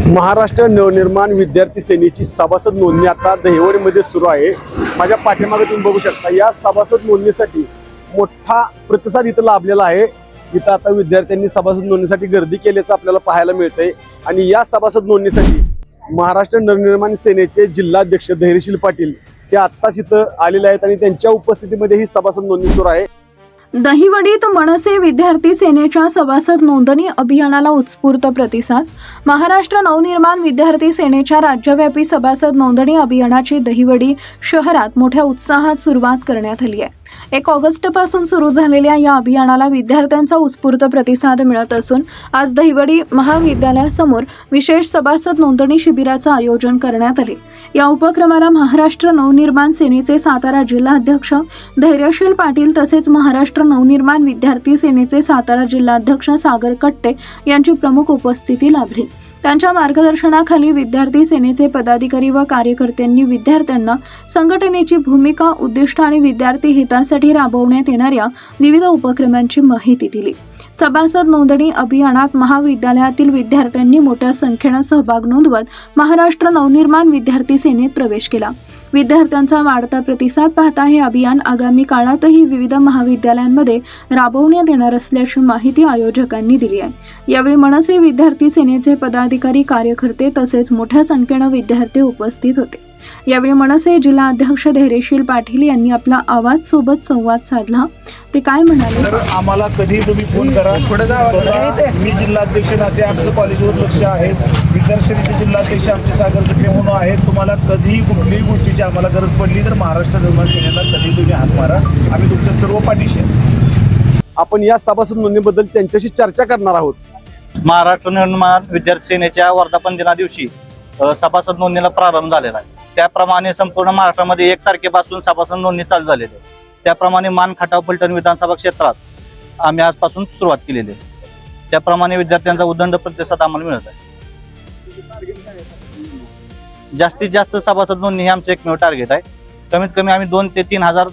महाराष्ट्र नवनिर्माण विद्यार्थी सेनेची सभासद नोंदणी आता दहिवडीमध्ये सुरू आहे। माझ्या पाठीमागे तुम्ही बघू शकता, या सभासद नोंदणीसाठी मोठा प्रतिसाद इथं लाभलेला आहे। इथं आता विद्यार्थ्यांनी सभासद नोंदणीसाठी गर्दी केल्याचं आपल्याला पाहायला मिळतंय आणि या सभासद नोंदणीसाठी महाराष्ट्र नवनिर्माण सेनेचे जिल्हाध्यक्ष धैर्यशील पाटील हे आत्ताच इथं आलेले आहेत आणि त्यांच्या उपस्थितीमध्ये ही सभासद नोंदणी सुरू आहे। दहिवडीत मनसे विद्यार्थी सेनेच्या सभासद नोंदणी अभियानाला उत्स्फूर्त प्रतिसाद। महाराष्ट्र नवनिर्माण विद्यार्थी सेनेच्या राज्यव्यापी सभासद नोंदणी अभियानाची दहिवडी शहरात मोठ्या उत्साहात सुरुवात करण्यात आली आहे। 1 ऑगस्टपासून सुरू झालेल्या या अभियानाला विद्यार्थ्यांचा उत्स्फूर्त प्रतिसाद मिळत असून आज दहिवडी महाविद्यालयासमोर विशेष सभासद नोंदणी शिबिराचं आयोजन करण्यात आले। या उपक्रमाला महाराष्ट्र नवनिर्माण सेनेचे सातारा जिल्हाध्यक्ष धैर्यशील पाटील तसेच महाराष्ट्र नवनिर्माण विद्यार्थी सेनेचे सातारा जिल्हाध्यक्ष सागर कट्टे यांची प्रमुख उपस्थिती लाभली। त्यांच्या मार्गदर्शनाखाली विद्यार्थी सेनेचे पदाधिकारी व कार्यकर्त्यांनी विद्यार्थ्यांना संघटनेची भूमिका, उद्दिष्ट आणि विद्यार्थी हितासाठी राबवण्यात येणाऱ्या विविध उपक्रमांची माहिती दिली। सभासद नोंदणी अभियानात महाविद्यालयातील विद्यार्थ्यांनी मोठ्या संख्येने सहभाग नोंदवत महाराष्ट्र नवनिर्माण विद्यार्थी सेनेत प्रवेश केला। विद्यार्थ्यांचा वाढता प्रतिसाद पाहता हे अभियान आगामी काळातही विविध महाविद्यालयांमध्ये राबवण्यात येणार असल्याची माहिती आयोजकांनी दिली आहे। यावेळी मनसे विद्यार्थी सेनेचे पदाधिकारी, कार्यकर्ते तसेच मोठ्या संख्येने विद्यार्थी उपस्थित होते। यावेळी मनसे जिल्हाध्यक्ष धैर्यशील पाटील यांनी आपला आवाज सोबत संवाद साधला। ते काय म्हणाले? तर आम्हाला कधी तुम्ही फोन करा। मी जिल्हाध्यक्ष नाते आमचं कॉलेजवर लक्ष आहे। विद्यार्थ्यांचे जिल्हाध्यक्ष आमचे सागर कट्टे म्हणून आहेत। तुम्हाला कधीही कुठलीही गोष्टीची आम्हाला गरज पडली तर महाराष्ट्र नवनिर्माण सेनेला कधी तुम्ही हाक मारा, आम्ही तुमच्या सर्व पाठीशी आहे। आपण या सभासद नोंदणीबद्दल त्यांच्याशी चर्चा करणार आहोत। महाराष्ट्र नवनिर्माण विद्यार्थी सेनेच्या वर्धापन दिना दिवशी सभासद नोंदणीला प्रारंभ झालेला आहे। त्याप्रमाणे संपूर्ण महाराष्ट्रामध्ये 1 तारखेपासून सभासद नोंदणी चालू झालेली आहे। त्याप्रमाणे मान, खटाव, फलटण विधानसभा क्षेत्रात आम्ही आजपासून सुरुवात केलेली आहे। त्याप्रमाणे विद्यार्थ्यांचा उदंड प्रतिसाद आम्हाला मिळत आहे। जास्तीत जास्त सभासद नोंदणी हे आमचं एकमेव टार्गेट आहे। कमीत कमी आम्ही 2 ते 3 हजार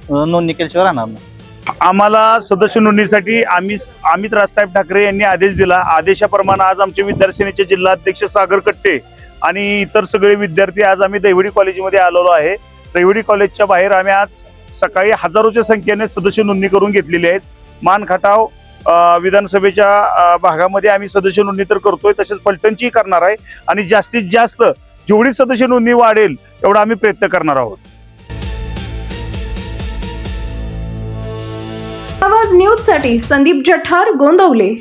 नोंदणी केल्याशिवाय राहणार नाही। आम्हाला सदस्य नोंदणीसाठी अमित राजसाहेब ठाकरे यांनी आदेश दिला। आदेशाप्रमाणे आज आमचे विद्यार्थी सेनेचे जिल्हाध्यक्ष सागर कट्टे आणि इतर सगळे विद्यार्थी आज आम्ही दहिवडी कॉलेजमध्ये आलेलो आहे। दहिवडी कॉलेजच्या बाहेर आम्ही आज सकाळी हजारोच्या संख्येने सदस्य नोंदणी करून घेतलेली आहेत। मान, खटाव विधानसभेच्या भागामध्ये आम्ही सदस्य नोंदणी तर करतोय, तसेच फलटणची करणार आहे आणि जास्तीत जास्त जेवढी सदस्य नोंदणी वाढेल एवढा आम्ही प्रयत्न करणार आहोत। आवाज न्यूज साठी संदीप जठार, गोंदवले।